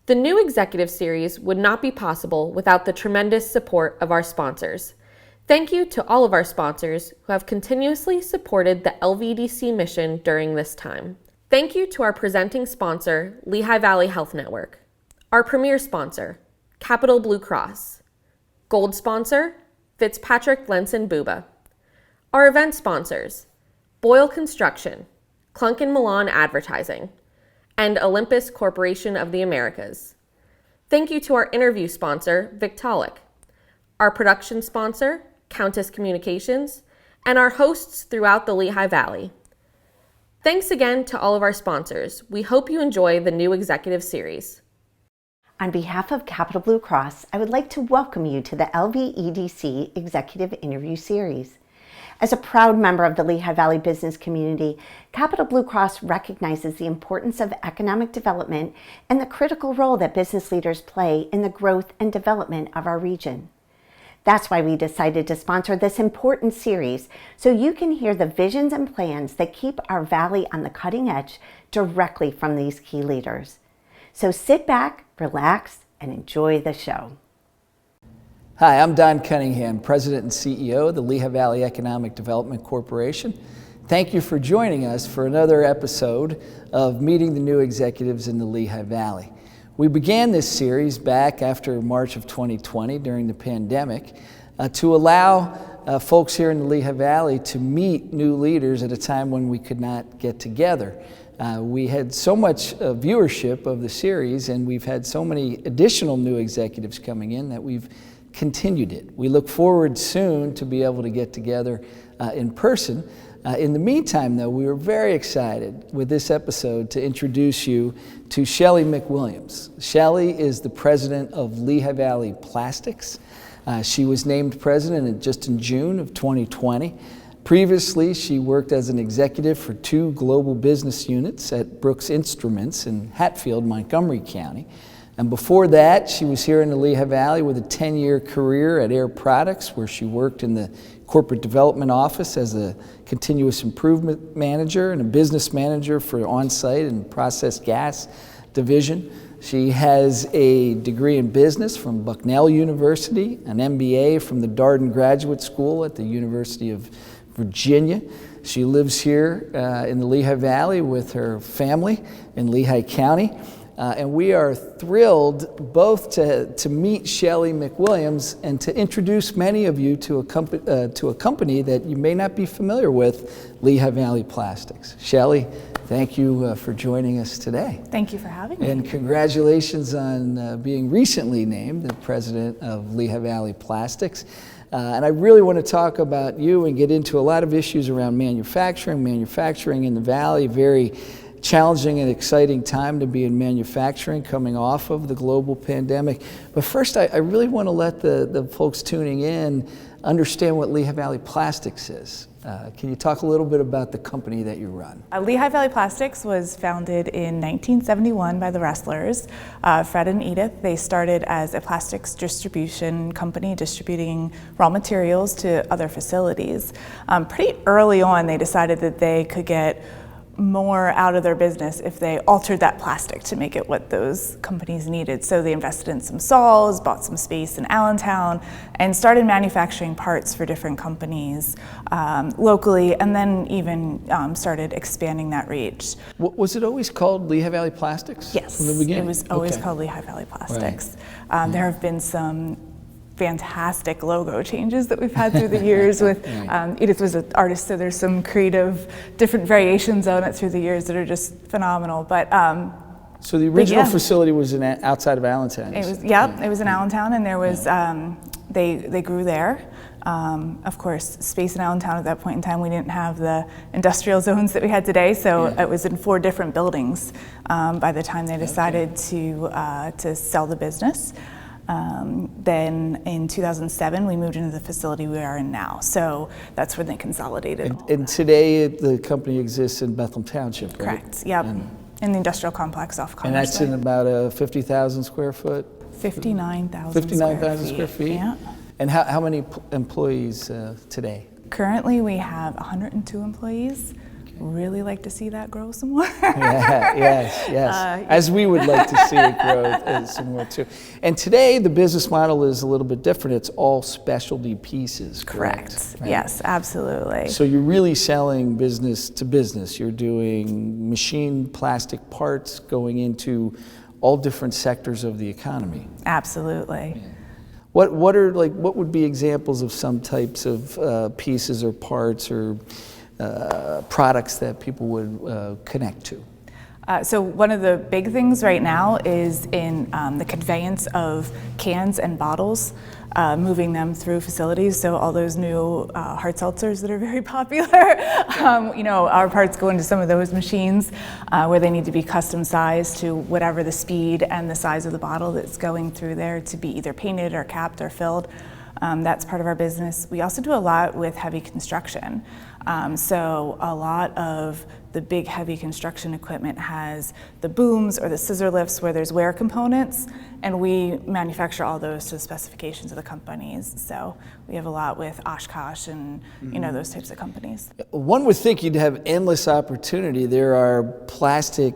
The new executive series would not be possible without the tremendous support of our sponsors. Thank you to all of our sponsors who have continuously supported the LVEDC mission during this time. Thank you to our presenting sponsor, Lehigh Valley Health Network. Our premier sponsor, Capital Blue Cross. Gold sponsor, Fitzpatrick Lenson Buba. Our event sponsors, Boyle Construction, Clunk & Milan Advertising, and Olympus Corporation of the Americas. Thank you to our interview sponsor, Victaulic. Our production sponsor, Countess Communications, and our hosts throughout the Lehigh Valley. Thanks again to all of our sponsors. We hope you enjoy the new executive series. On behalf of Capital Blue Cross, I would like to welcome you to the LVEDC Executive Interview Series. As a proud member of the Lehigh Valley business community, Capital Blue Cross recognizes the importance of economic development and the critical role that business leaders play in the growth and development of our region. That's why we decided to sponsor this important series, so you can hear the visions and plans that keep our valley on the cutting edge directly from these key leaders. So sit back, relax, and enjoy the show. Hi, I'm Don Cunningham, President and CEO of the Lehigh Valley Economic Development Corporation. Thank you for joining us for another episode of Meeting the New Executives in the Lehigh Valley. We began this series back after March of 2020 during the pandemic to allow folks here in the Lehigh Valley to meet new leaders at a time when we could not get together. We had so much viewership of the series, and we've had so many additional new executives coming in that we've continued it. We look forward soon to be able to get together in person. In the meantime, though, we were very excited with this episode to introduce you to Shelly McWilliams. Shelly is the president of Lehigh Valley Plastics. She was named president just in June of 2020. Previously, she worked as an executive for 2 global business units at Brooks Instruments in Hatfield, Montgomery County. And before that, she was here in the Lehigh Valley with a 10-year career at Air Products, where she worked in the corporate development office as a continuous improvement manager and a business manager for on-site and processed gas division. She has a degree in business from Bucknell University, an MBA from the Darden Graduate School at the University of Virginia. She lives here in the Lehigh Valley with her family in Lehigh County. And we are thrilled both to meet Shelly McWilliams and to introduce many of you to a company that you may not be familiar with, Lehigh Valley Plastics. Shelly, thank you for joining us today. Thank you for having me. And congratulations on being recently named the president of Lehigh Valley Plastics. And I really want to talk about you and get into a lot of issues around manufacturing in the Valley. Very challenging and exciting time to be in manufacturing coming off of the global pandemic. But first, I really want to let the folks tuning in understand what Lehigh Valley Plastics is. Can you talk a little bit about the company that you run? Lehigh Valley Plastics was founded in 1971 by the Wrestlers, Fred and Edith. They started as a plastics distribution company distributing raw materials to other facilities. Pretty early on, they decided that they could get more out of their business if they altered that plastic to make it what those companies needed. So they invested in some saws, bought some space in Allentown, and started manufacturing parts for different companies locally, and then even started expanding that reach. Was it always called Lehigh Valley Plastics? Yes, from the beginning? It was always called Lehigh Valley Plastics. Right. There have been some fantastic logo changes that we've had through the years with Edith was an artist, so there's some creative different variations on it through the years that are just phenomenal. But so the original facility was outside of Allentown. It was it was in Allentown, and there was they grew there. Of course, space in Allentown at that point in time, we didn't have the industrial zones that we had today, so it was in 4 different buildings by the time they decided to sell the business. Then in 2007, we moved into the facility we are in now. So that's when they consolidated. And today the company exists in Bethlehem Township, right? Correct, yep. In the industrial complex off Commerce. And that's in about a 50,000 square foot? 59,000 square feet? Yeah. And how many employees today? Currently we have 102 employees. really like to see that grow some more. Yes. As we would like to see it grow some more too. And today the business model is a little bit different. It's all specialty pieces, correct? Right? Yes, absolutely. So you're really selling business to business. You're doing machined plastic parts going into all different sectors of the economy. Absolutely. Yeah. What would be examples of some types of pieces or parts or products that people would connect to? So one of the big things right now is in the conveyance of cans and bottles, moving them through facilities. So all those new hard seltzers that are very popular, our parts go into some of those machines where they need to be custom sized to whatever the speed and the size of the bottle that's going through there to be either painted or capped or filled. That's part of our business. We also do a lot with heavy construction. So a lot of the big heavy construction equipment has the booms or the scissor lifts where there's wear components, and we manufacture all those to the specifications of the companies. So we have a lot with Oshkosh and those types of companies. One would think you'd have endless opportunity. There are plastic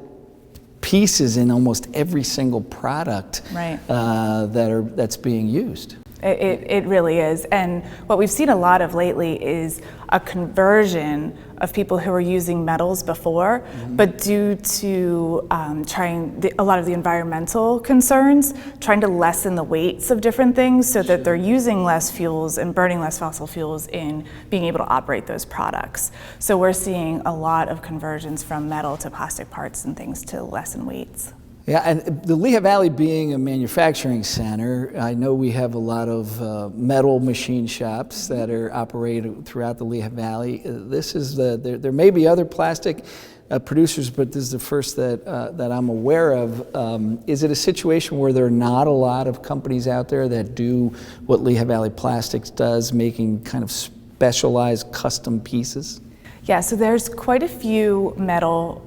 pieces in almost every single product that's being used. It really is. And what we've seen a lot of lately is a conversion of people who were using metals before, but due to a lot of the environmental concerns, trying to lessen the weights of different things so that they're using less fuels and burning less fossil fuels in being able to operate those products. So we're seeing a lot of conversions from metal to plastic parts and things to lessen weights. Yeah, and the Lehigh Valley being a manufacturing center, I know we have a lot of metal machine shops that are operated throughout the Lehigh Valley. There may be other plastic producers, but this is the first that I'm aware of. Is it a situation where there are not a lot of companies out there that do what Lehigh Valley Plastics does, making kind of specialized custom pieces? Yeah, so there's quite a few metal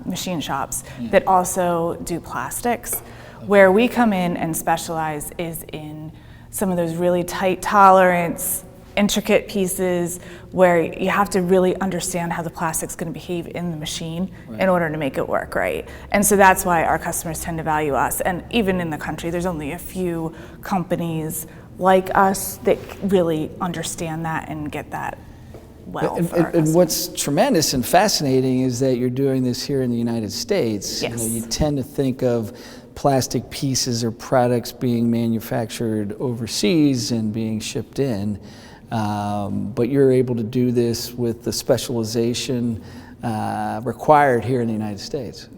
machine shops that also do plastics. Where we come in and specialize is in some of those really tight tolerance, intricate pieces where you have to really understand how the plastic's going to behave in the machine in order to make it work right. And so that's why our customers tend to value us. And even in the country, there's only a few companies like us that really understand that and get that well. And what's tremendous and fascinating is that you're doing this here in the United States. Yes. You tend to think of plastic pieces or products being manufactured overseas and being shipped in, but you're able to do this with the specialization required here in the United States.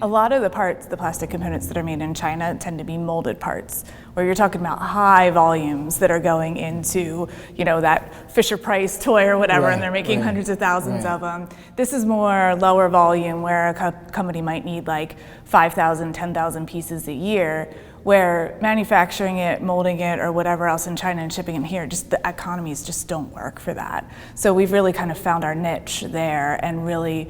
A lot of the parts, the plastic components that are made in China tend to be molded parts, where you're talking about high volumes that are going into, that Fisher-Price toy or whatever, and they're making hundreds of thousands of them. This is more lower volume, where a company might need like 5,000, 10,000 pieces a year, where manufacturing it, molding it, or whatever else in China and shipping it here, just the economies just don't work for that. So we've really kind of found our niche there, and really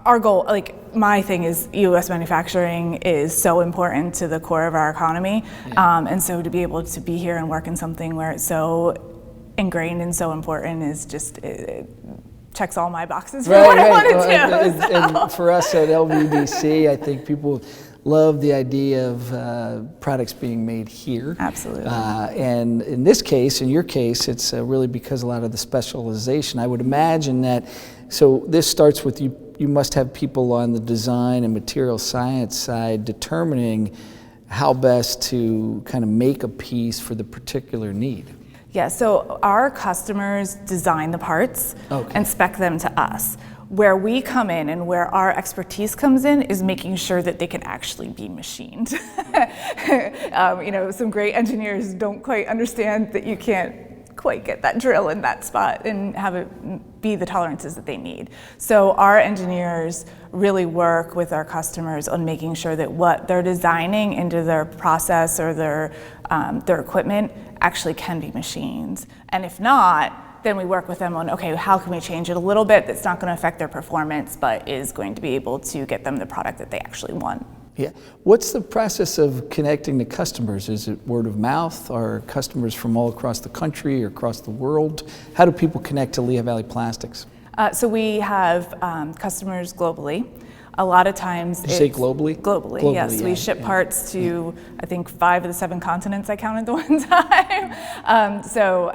our goal, my thing is U.S. manufacturing is so important to the core of our economy. And so to be able to be here and work in something where it's so ingrained and so important is just, it checks all my boxes for what I want to do. And for us at LVEDC, I think people love the idea of products being made here. Absolutely. And in this case, in your case, it's really because a lot of the specialization. I would imagine that, so this starts with you must have people on the design and material science side determining how best to kind of make a piece for the particular need. Yeah, so our customers design the parts and spec them to us. Where we come in and where our expertise comes in is making sure that they can actually be machined. Some great engineers don't quite understand that you can't quite get that drill in that spot and have it be the tolerances that they need. So our engineers really work with our customers on making sure that what they're designing into their process or their equipment actually can be machined. And if not, then we work with them on, okay, how can we change it a little bit that's not going to affect their performance, but is going to be able to get them the product that they actually want. Yeah. What's the process of connecting to customers? Is it word of mouth? Are customers from all across the country or across the world? How do people connect to Lehigh Valley Plastics? So we have customers globally. A lot of times, Did you say globally? Globally, yes. Yeah, We ship parts to I think 5 of the 7 continents I counted the one time. So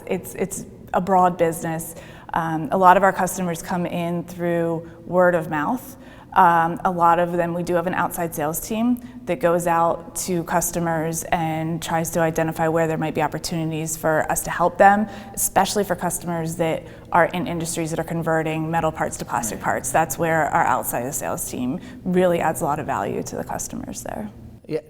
it's a broad business. A lot of our customers come in through word of mouth. A lot of them, we do have an outside sales team that goes out to customers and tries to identify where there might be opportunities for us to help them, especially for customers that are in industries that are converting metal parts to plastic parts. That's where our outside sales team really adds a lot of value to the customers there. Yeah.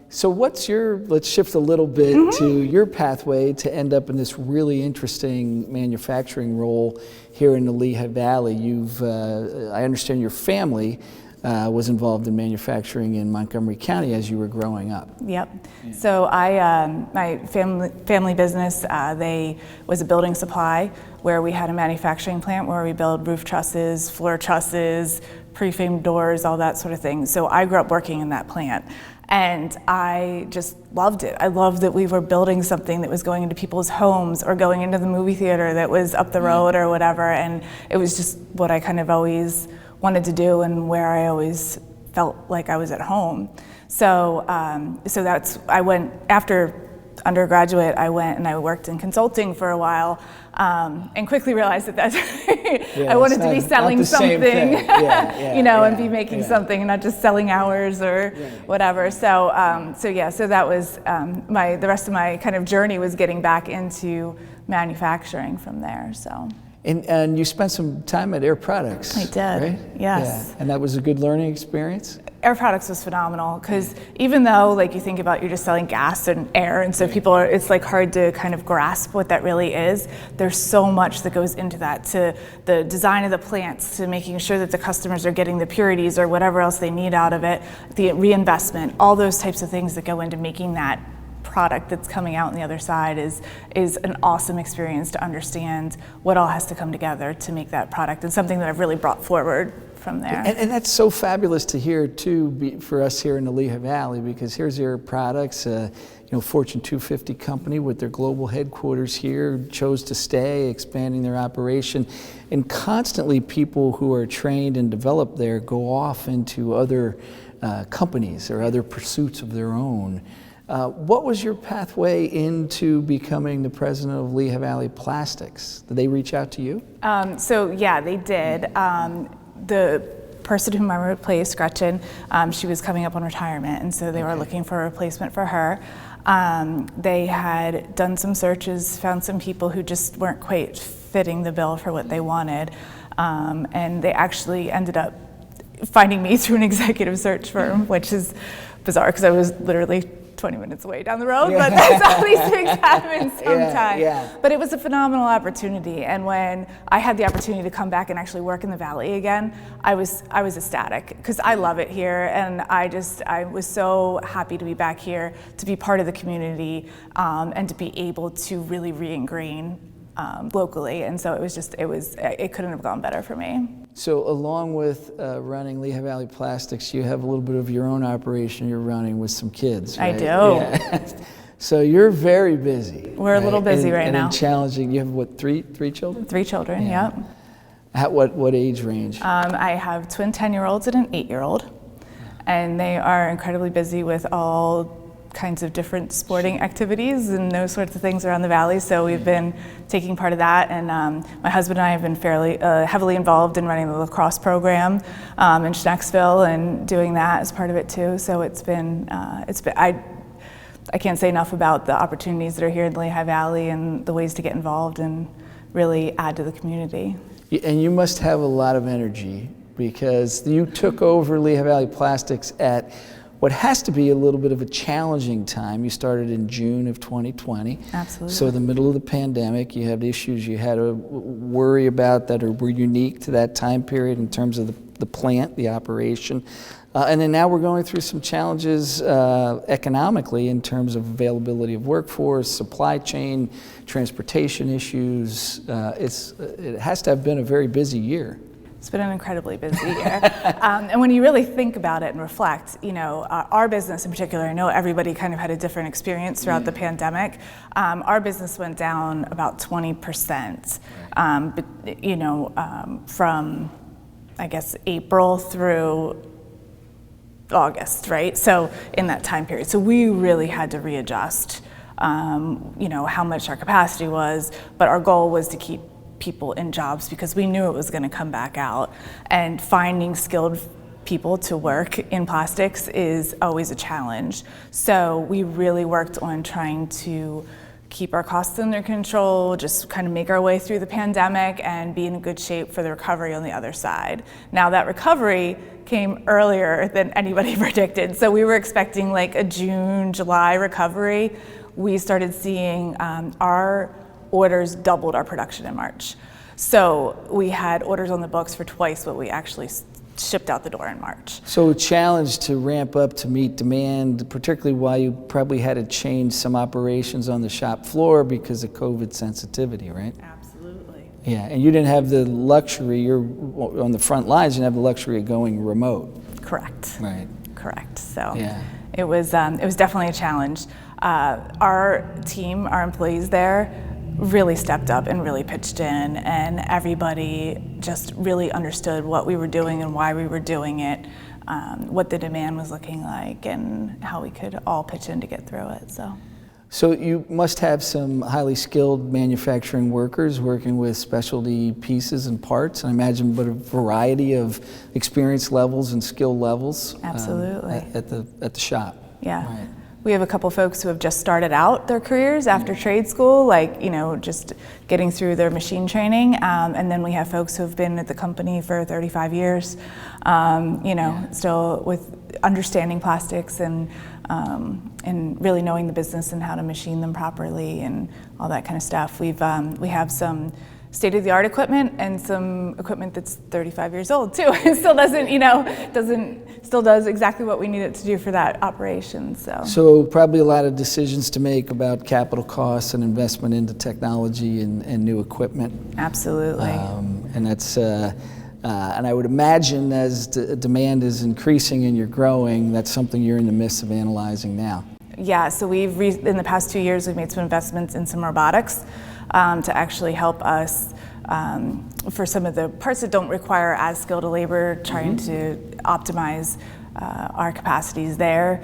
So let's shift a little bit to your pathway to end up in this really interesting manufacturing role here in the Lehigh Valley. I understand your family was involved in manufacturing in Montgomery County as you were growing up. Yep. Yeah. So my family business, they was a building supply where we had a manufacturing plant where we build roof trusses, floor trusses, pre-framed doors, all that sort of thing. So I grew up working in that plant. And I just loved it. I loved that we were building something that was going into people's homes or going into the movie theater that was up the road or whatever. And it was just what I kind of always wanted to do and where I always felt like I was at home. So I went, after undergraduate, I went and I worked in consulting for a while, and quickly realized that that's I wanted to be selling something, and be making something, and not just selling hours or whatever. So that was the rest of my kind of journey was getting back into manufacturing from there. So. And you spent some time at Air Products. I did, right? yes. Yeah. And that was a good learning experience? Air Products was phenomenal because even though like you think about you're just selling gas and air, and so it's like hard to kind of grasp what that really is. There's so much that goes into that, to the design of the plants, to making sure that the customers are getting the purities or whatever else they need out of it, the reinvestment, all those types of things that go into making that product that's coming out on the other side is an awesome experience to understand what all has to come together to make that product, and something that I've really brought forward from there. And that's so fabulous to hear too, for us here in the Lehigh Valley, because here's Air Products, Fortune 250 company with their global headquarters here, chose to stay, expanding their operation, and constantly people who are trained and developed there go off into other companies or other pursuits of their own. What was your pathway into becoming the president of Lehigh Valley Plastics? Did they reach out to you? They did. The person whom I replaced, Gretchen, she was coming up on retirement, and so they were looking for a replacement for her. They had done some searches, found some people who just weren't quite fitting the bill for what they wanted, and they actually ended up finding me through an executive search firm, which is bizarre because I was literally 20 minutes away down the road, but that's how these things happen sometimes. But it was a phenomenal opportunity, and when I had the opportunity to come back and actually work in the Valley again, I was ecstatic because I love it here, and I was so happy to be back here, to be part of the community, and to be able to really re-ingrain locally, and so it couldn't have gone better for me. So along with running Lehigh Valley Plastics, you have a little bit of your own operation you're running with some kids, right? I do. Yeah. So you're very busy. We're a little busy right now. And challenging. You have what, three children? 3 children, yep. At what age range? I have twin 10-year-olds and an 8-year-old, and they are incredibly busy with all kinds of different sporting activities and those sorts of things around the Valley, so we've been taking part of that, and my husband and I have been fairly heavily involved in running the lacrosse program in Schnecksville and doing that as part of it too. So it's been I can't say enough about the opportunities that are here in the Lehigh Valley and the ways to get involved and really add to the community. And you must have a lot of energy because you took over Lehigh Valley Plastics at what has to be a little bit of a challenging time. You started in June of 2020. Absolutely. So in the middle of the pandemic, you had issues you had to worry about that were unique to that time period in terms of the plant, the operation. And then now we're going through some challenges economically in terms of availability of workforce, supply chain, transportation issues. It has to have been a very busy year. It's been an incredibly busy year. And when you really think about it and reflect, our business in particular, I know everybody kind of had a different experience throughout the pandemic. Our business went down about 20%, from, I guess, April through August, right? So in that time period. So we really had to readjust, how much our capacity was, but our goal was to keep people in jobs because we knew it was going to come back out, and finding skilled people to work in plastics is always a challenge. So we really worked on trying to keep our costs under control, just kind of make our way through the pandemic and be in good shape for the recovery on the other side. Now that recovery came earlier than anybody predicted. So we were expecting like a June, July recovery. We started seeing our orders doubled our production in March. So we had orders on the books for twice what we actually shipped out the door in March. So a challenge to ramp up to meet demand, particularly while you probably had to change some operations on the shop floor because of COVID sensitivity, right? Absolutely. Yeah, and you didn't have the luxury, you're on the front lines, you didn't have the luxury of going remote. Correct. Right. Correct. So yeah. It was definitely a challenge. Our team, our employees there, really stepped up and really pitched in, and everybody just really understood what we were doing and why we were doing it, what the demand was looking like, and how we could all pitch in to get through it. So you must have some highly skilled manufacturing workers working with specialty pieces and parts, and I imagine but a variety of experience levels and skill levels. Absolutely. At the shop. Yeah. Right. We have a couple folks who have just started out their careers after trade school, just getting through their machine training. And then we have folks who have been at the company for 35 years, still with understanding plastics and really knowing the business and how to machine them properly and all that kind of stuff. We have some state-of-the-art equipment and some equipment that's 35 years old too. It still still does exactly what we need it to do for that operation. So probably a lot of decisions to make about capital costs and investment into technology and new equipment. Absolutely. And that's and I would imagine as the demand is increasing and you're growing, that's something you're in the midst of analyzing now. Yeah. So in the past 2 years we've made some investments in some robotics. To actually help us for some of the parts that don't require as skilled a labor, trying to optimize our capacities there.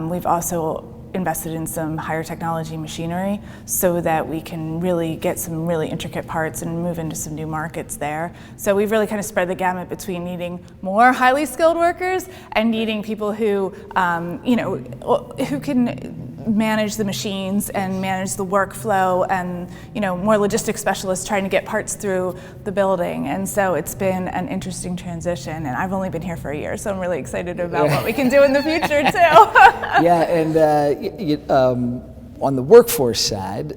We've also invested in some higher technology machinery so that we can really get some really intricate parts and move into some new markets there. So we've really kind of spread the gamut between needing more highly skilled workers and needing people who, who can manage the machines and manage the workflow, and more logistics specialists trying to get parts through the building. And so it's been an interesting transition, and I've only been here for a year, so I'm really excited about what we can do in the future too. Yeah, and on the workforce side,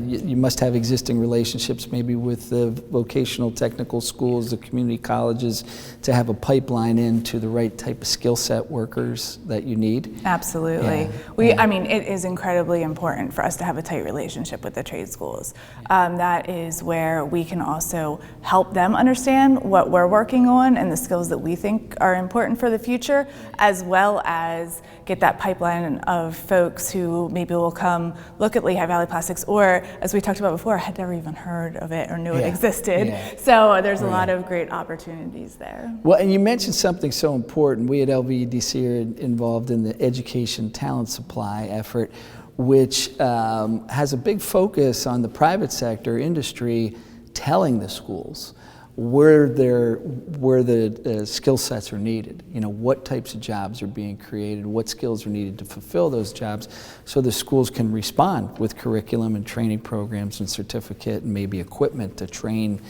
you must have existing relationships maybe with the vocational technical schools, the community colleges, to have a pipeline into the right type of skill set workers that you need. Absolutely. Yeah. It is incredibly important for us to have a tight relationship with the trade schools. That is where we can also help them understand what we're working on and the skills that we think are important for the future, as well as get that pipeline of folks who maybe will come look at Lehigh Valley Plastics, or as we talked about before, had never even heard of it or knew it existed. Yeah. So there's a lot of great opportunities there. Well, and you mentioned something so important. We at LVEDC are involved in the education talent supply effort, which has a big focus on the private sector industry telling the schools where the skill sets are needed. What types of jobs are being created, what skills are needed to fulfill those jobs, so the schools can respond with curriculum and training programs and certificate and maybe equipment to train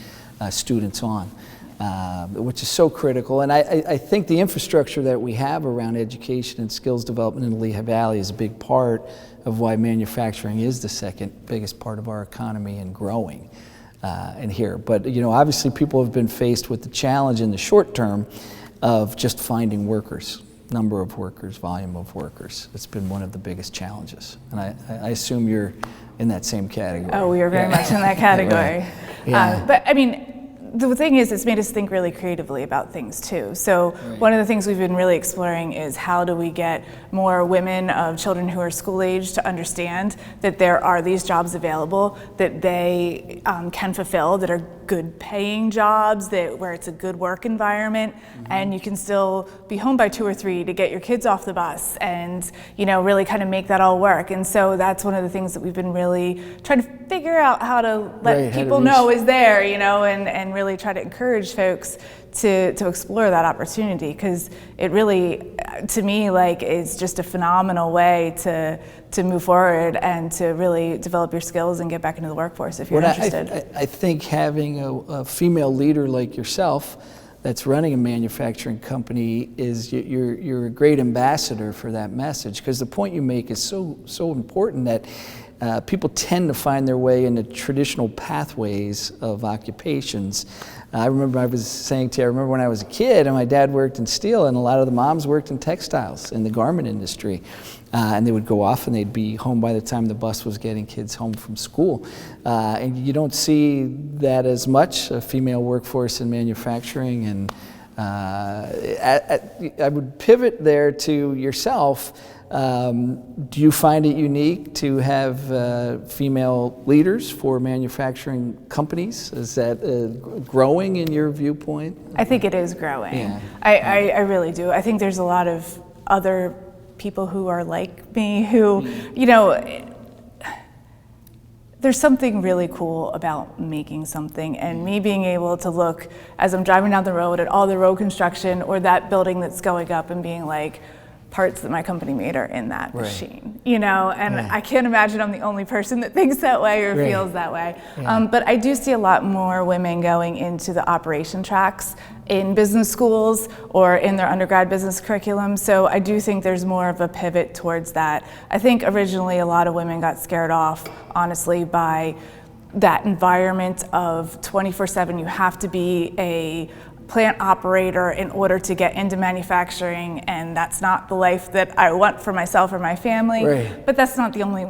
students on, which is so critical. And I think the infrastructure that we have around education and skills development in the Lehigh Valley is a big part of why manufacturing is the second biggest part of our economy and growing. In here. But obviously people have been faced with the challenge in the short term of just finding workers, number of workers, volume of workers. It's been one of the biggest challenges. And I assume you're in that same category. Oh, we are very much in that category. Right. Yeah. But the thing is, it's made us think really creatively about things too. So one of the things we've been really exploring is how do we get more women of children who are school age to understand that there are these jobs available that they can fulfill, that are good paying jobs, that where it's a good work environment, and you can still be home by 2 or 3 to get your kids off the bus and, you know, really kind of make that all work. And so that's one of the things that we've been really trying to figure out how to let people know is there, you know, and really try to encourage folks to explore that opportunity, because it really, to me, like, is just a phenomenal way to move forward and to really develop your skills and get back into the workforce if you're interested. I think having a female leader like yourself that's running a manufacturing company is you're a great ambassador for that message, because the point you make is so important that people tend to find their way into traditional pathways of occupations. I remember I was saying to you, I remember when I was a kid and my dad worked in steel, and a lot of the moms worked in textiles in the garment industry. And they would go off and they'd be home by the time the bus was getting kids home from school. And you don't see that as much, a female workforce in manufacturing. And I would pivot there to yourself. Do you find it unique to have female leaders for manufacturing companies? Is that growing in your viewpoint? I think it is growing. Yeah. I really do. I think there's a lot of other people who are like me who, you know, there's something really cool about making something, and me being able to look as I'm driving down the road at all the road construction or that building that's going up and being like, parts that my company made are in that machine, you know, and I can't imagine I'm the only person that thinks that way or feels that way. But I do see a lot more women going into the operation tracks in business schools or in their undergrad business curriculum. So I do think there's more of a pivot towards that. I think originally a lot of women got scared off, honestly, by that environment of 24/7, you have to be a plant operator in order to get into manufacturing, and that's not the life that I want for myself or my family. But that's not the only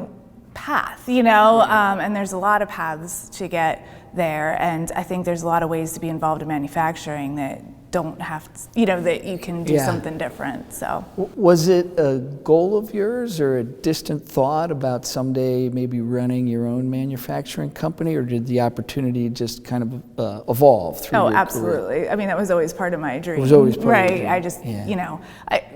path, you know, and there's a lot of paths to get there, and I think there's a lot of ways to be involved in manufacturing that don't have to, you know, that you can do something different. So was it a goal of yours or a distant thought about someday maybe running your own manufacturing company, or did the opportunity just kind of evolve through your absolutely career? I mean, that was always part of my dream. It was always part of your dream. I just, you know,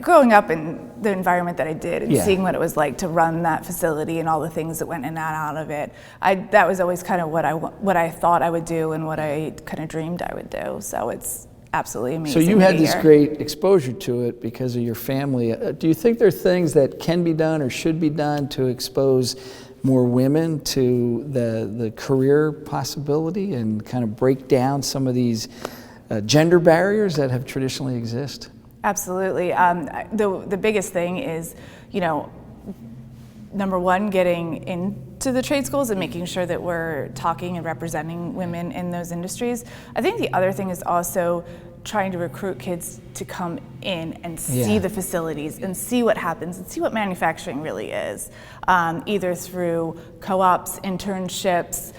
growing up in the environment that I did and seeing what it was like to run that facility and all the things that went in and out of it, that was always kind of what I thought I would do and what I kind of dreamed I would do. So it's absolutely amazing. So you had this great exposure to it because of your family. Do you think there are things that can be done or should be done to expose more women to the career possibility and kind of break down some of these gender barriers that have traditionally exist? Absolutely. The biggest thing is, you know, number one, getting into the trade schools and making sure that we're talking and representing women in those industries. I think the other thing is also trying to recruit kids to come in and see the facilities and see what happens and see what manufacturing really is, either through co-ops, internships,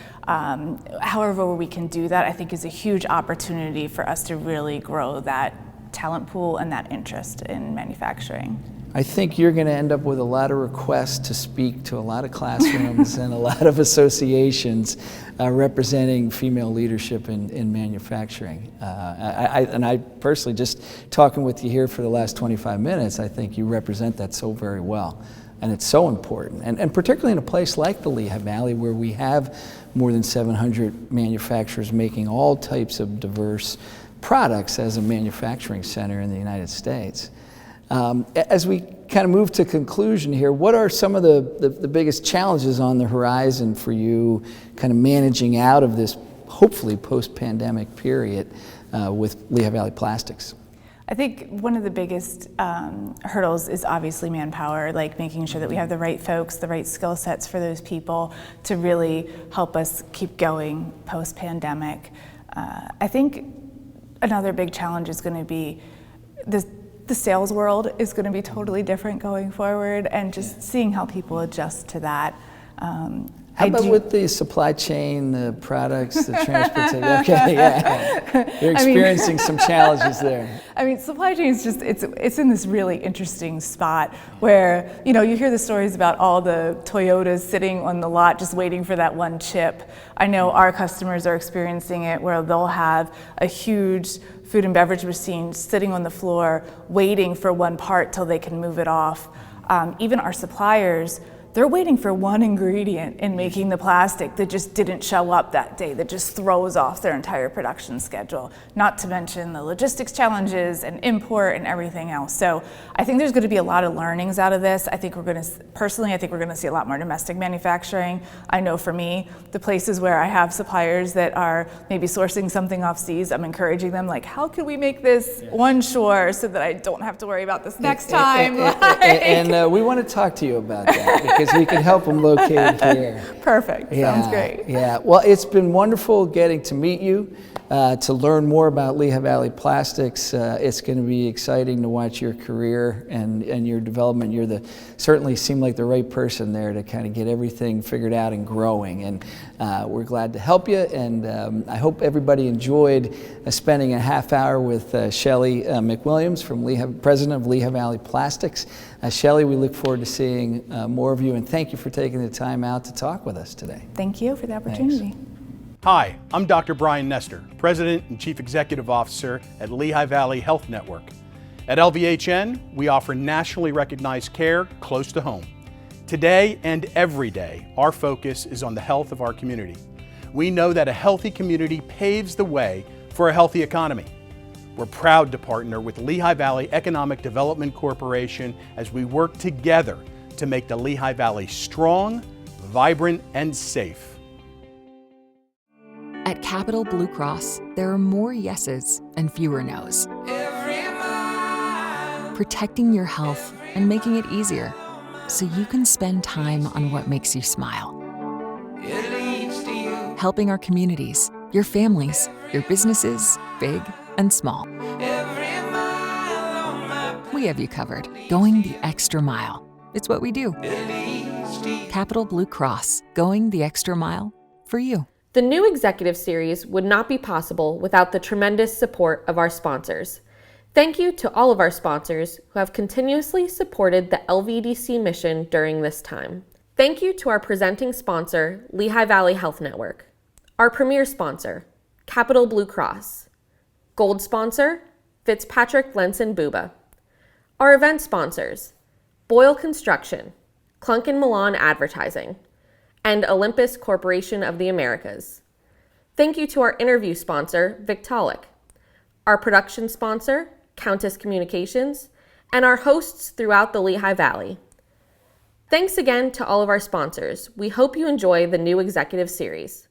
however we can do that. I think is a huge opportunity for us to really grow that talent pool and that interest in manufacturing. I think you're going to end up with a lot of requests to speak to a lot of classrooms and a lot of associations representing female leadership in manufacturing. And I personally, just talking with you here for the last 25 minutes, I think you represent that so very well. And it's so important. And particularly in a place like the Lehigh Valley, where we have more than 700 manufacturers making all types of diverse products as a manufacturing center in the United States. As we kind of move to conclusion here, what are some of the biggest challenges on the horizon for you kind of managing out of this hopefully post-pandemic period with Lehigh Valley Plastics? I think one of the biggest hurdles is obviously manpower, like making sure that we have the right folks, the right skill sets for those people to really help us keep going post-pandemic. I think another big challenge is going to be the sales world is going to be totally different going forward, and just seeing how people adjust to that. How about with the supply chain, the products, the transportation? Okay, yeah. You're experiencing some challenges there. I mean, supply chain is just, it's in this really interesting spot where, you know, you hear the stories about all the Toyotas sitting on the lot just waiting for that one chip. I know our customers are experiencing it where they'll have a huge food and beverage machine sitting on the floor waiting for one part till they can move it off. Even our suppliers, they're waiting for one ingredient in making the plastic that just didn't show up that day, that just throws off their entire production schedule, not to mention the logistics challenges and import and everything else. So I think there's going to be a lot of learnings out of this. I think we're going to, personally, I think we're going to see a lot more domestic manufacturing. I know for me, the places where I have suppliers that are maybe sourcing something off seas, I'm encouraging them, like, how can we make this onshore so that I don't have to worry about this next time? And we want to talk to you about that, because we can help them locate it here. Perfect. Sounds great. Yeah. Well, it's been wonderful getting to meet you, to learn more about Lehigh Valley Plastics. It's going to be exciting to watch your career and your development. You're certainly seem like the right person there to kind of get everything figured out and growing. And we're glad to help you. And I hope everybody enjoyed spending a half hour with Shelly McWilliams, President of Lehigh Valley Plastics. Shelly, we look forward to seeing more of you, and thank you for taking the time out to talk with us today. Thank you for the opportunity. Thanks. Hi, I'm Dr. Brian Nestor, President and Chief Executive Officer at Lehigh Valley Health Network. At LVHN, we offer nationally recognized care close to home. Today and every day, our focus is on the health of our community. We know that a healthy community paves the way for a healthy economy. We're proud to partner with Lehigh Valley Economic Development Corporation as we work together to make the Lehigh Valley strong, vibrant, and safe. At Capital Blue Cross, there are more yeses and fewer nos. Protecting your health and making it easier so you can spend time on what makes you smile. Helping our communities, your families, your businesses, big and small. We have you covered, going the extra mile. It's what we do. Capital Blue Cross, going the extra mile for you. The new executive series would not be possible without the tremendous support of our sponsors. Thank you to all of our sponsors who have continuously supported the LVEDC mission during this time. Thank you to our presenting sponsor, Lehigh Valley Health Network. Our premier sponsor, Capital Blue Cross. Gold sponsor, Fitzpatrick Lenson Buba. Our event sponsors, Boyle Construction, Clunk & Milan Advertising, and Olympus Corporation of the Americas. Thank you to our interview sponsor, Victaulic, our production sponsor, Countess Communications, and our hosts throughout the Lehigh Valley. Thanks again to all of our sponsors. We hope you enjoy the new executive series.